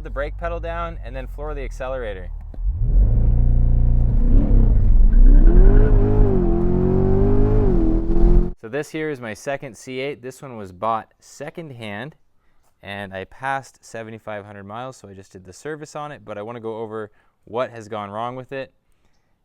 the brake pedal down and then floor the accelerator. So this here is my second C8. This one was bought secondhand, and I passed 7,500 miles, so I just did the service on it, but I want to go over what has gone wrong with it.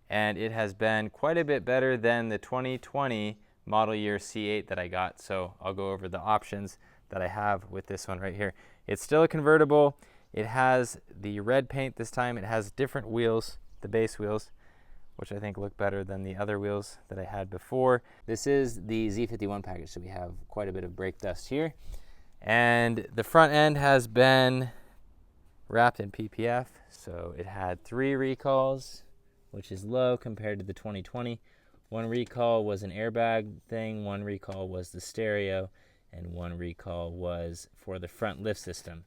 And it has been quite a bit better than the 2020 model year C8 that I got, so I'll go over the options that I have with this one right here. It's still a convertible. It has the red paint this time. It has different wheels, the base wheels, which I think look better than the other wheels that I had before. This is the Z51 package, so we have quite a bit of brake dust here. And the front end has been wrapped in PPF, so it had 3 recalls, which is low compared to the 2020. 1 recall was an airbag thing, 1 recall was the stereo, and 1 recall was for the front lift system.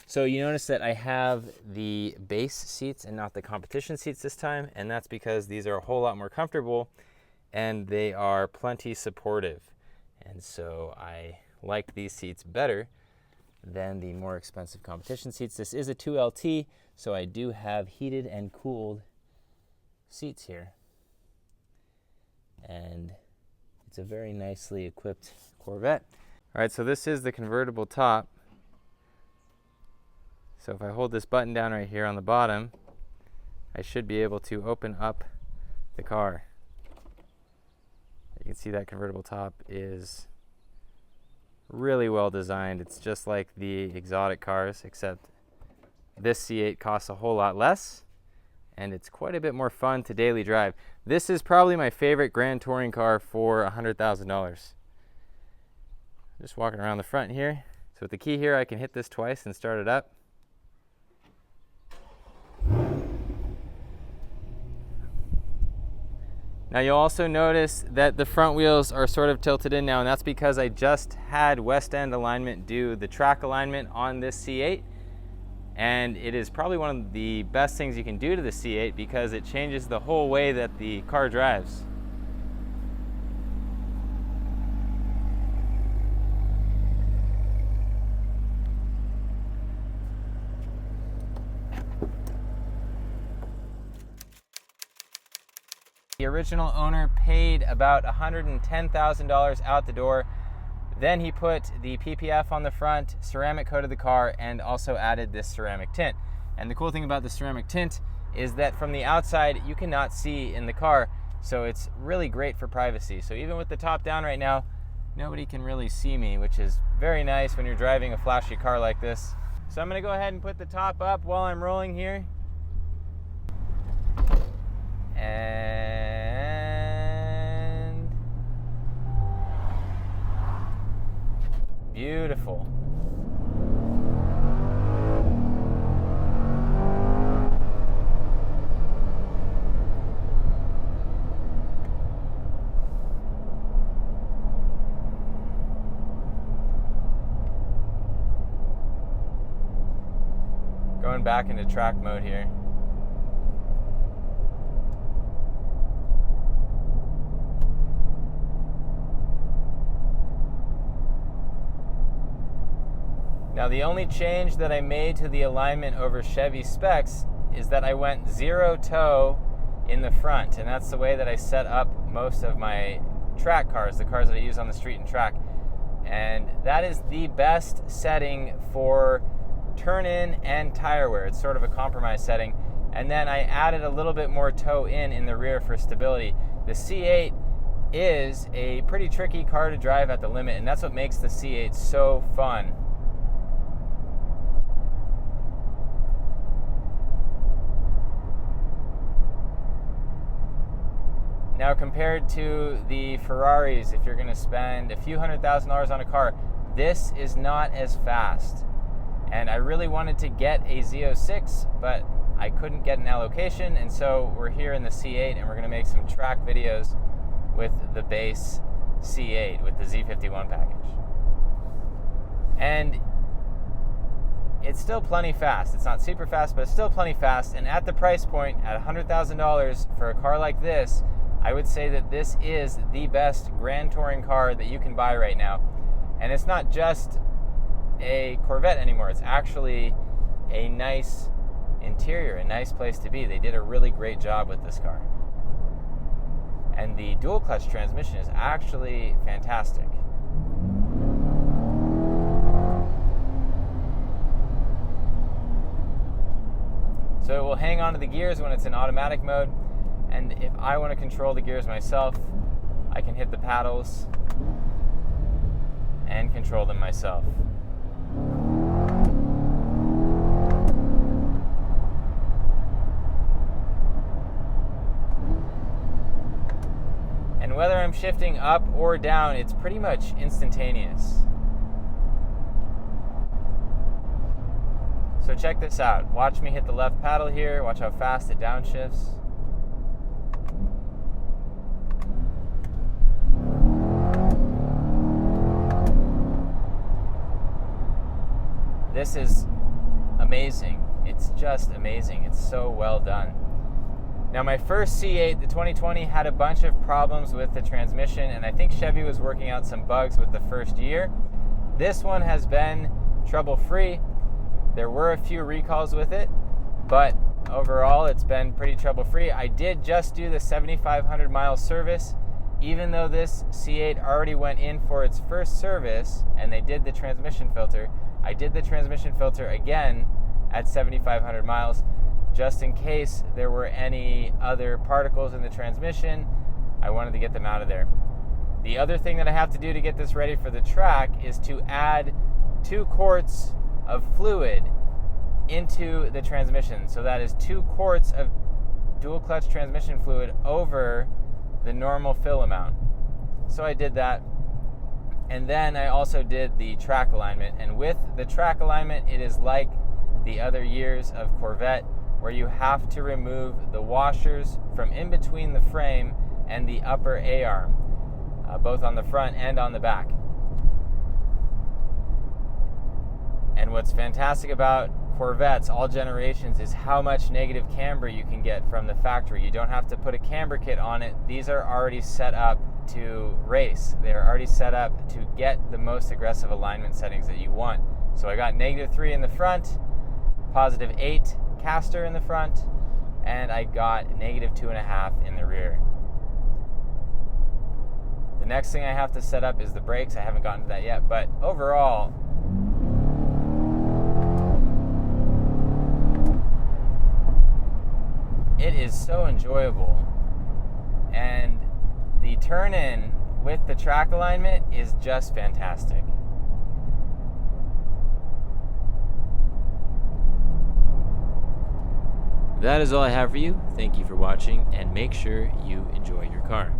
So you notice that I have the base seats and not the competition seats this time, and that's because these are a whole lot more comfortable and they are plenty supportive. And so I like these seats better than the more expensive competition seats. This is a 2LT, so I do have heated and cooled seats here. And it's a very nicely equipped Corvette. All right, so this is the convertible top. So if I hold this button down right here on the bottom, I should be able to open up the car. You can see that convertible top is really well designed. It's just like the exotic cars, except this C8 costs a whole lot less, and it's quite a bit more fun to daily drive. This is probably my favorite Grand Touring car for $100,000. Just walking around the front here. So with the key here, I can hit this twice and start it up. Now you'll also notice that the front wheels are sort of tilted in now, and that's because I just had West End Alignment do the track alignment on this C8, and it is probably one of the best things you can do to the C8 because it changes the whole way that the car drives. The original owner paid about $110,000 out the door. Then he put the PPF on the front, ceramic coated the car, and also added this ceramic tint. And the cool thing about the ceramic tint is that from the outside, you cannot see in the car, so it's really great for privacy. So even with the top down right now, nobody can really see me, which is very nice when you're driving a flashy car like this. So I'm gonna go ahead and put the top up while I'm rolling here. And beautiful. Going back into track mode here. Now the only change that I made to the alignment over Chevy specs is that I went 0 toe in the front, and that's the way that I set up most of my track cars, the cars that I use on the street and track. And that is the best setting for turn in and tire wear. It's sort of a compromise setting. And then I added a little bit more toe in the rear for stability. The C8 is a pretty tricky car to drive at the limit, and that's what makes the C8 so fun. Now compared to the Ferraris, if you're going to spend a few $100,000 on a car, this is not as fast. And I really wanted to get a Z06, but I couldn't get an allocation, and so we're here in the C8, and we're going to make some track videos with the base C8 with the Z51 package. And it's still plenty fast. It's not super fast, but it's still plenty fast. And at the price point, at $100,000 for a car like this, I would say that this is the best Grand Touring car that you can buy right now. And it's not just a Corvette anymore. It's actually a nice interior, a nice place to be. They did a really great job with this car. And the dual clutch transmission is actually fantastic. So it will hang on to the gears when it's in automatic mode, and if I want to control the gears myself, I can hit the paddles and control them myself. And whether I'm shifting up or down, it's pretty much instantaneous. So check this out. Watch me hit the left paddle here. Watch how fast it downshifts. This is amazing. It's just amazing. It's so well done. Now my first C8, the 2020, had a bunch of problems with the transmission, and I think Chevy was working out some bugs with the first year. This one has been trouble-free. There were a few recalls with it, but overall it's been pretty trouble-free. I did just do the 7,500 mile service. Even though this C8 already went in for its first service and they did the transmission filter, I did the transmission filter again at 7,500 miles just in case there were any other particles in the transmission. I wanted to get them out of there. The other thing that I have to do to get this ready for the track is to add 2 quarts of fluid into the transmission. So that is 2 quarts of dual clutch transmission fluid over the normal fill amount. So I did that. And then I also did the track alignment. And with the track alignment, it is like the other years of Corvette, where you have to remove the washers from in between the frame and the upper A-arm, both on the front and on the back. And what's fantastic about Corvettes, all generations, is how much negative camber you can get from the factory. You don't have to put a camber kit on it. These are already set up to race. They're already set up to get the most aggressive alignment settings that you want. So I got -3 in the front, +8 caster in the front, and I got -2.5 in the rear. The next thing I have to set up is the brakes. I haven't gotten to that yet, but overall, it is so enjoyable, and the turn-in with the track alignment is just fantastic. That is all I have for you. Thank you for watching, and make sure you enjoy your car.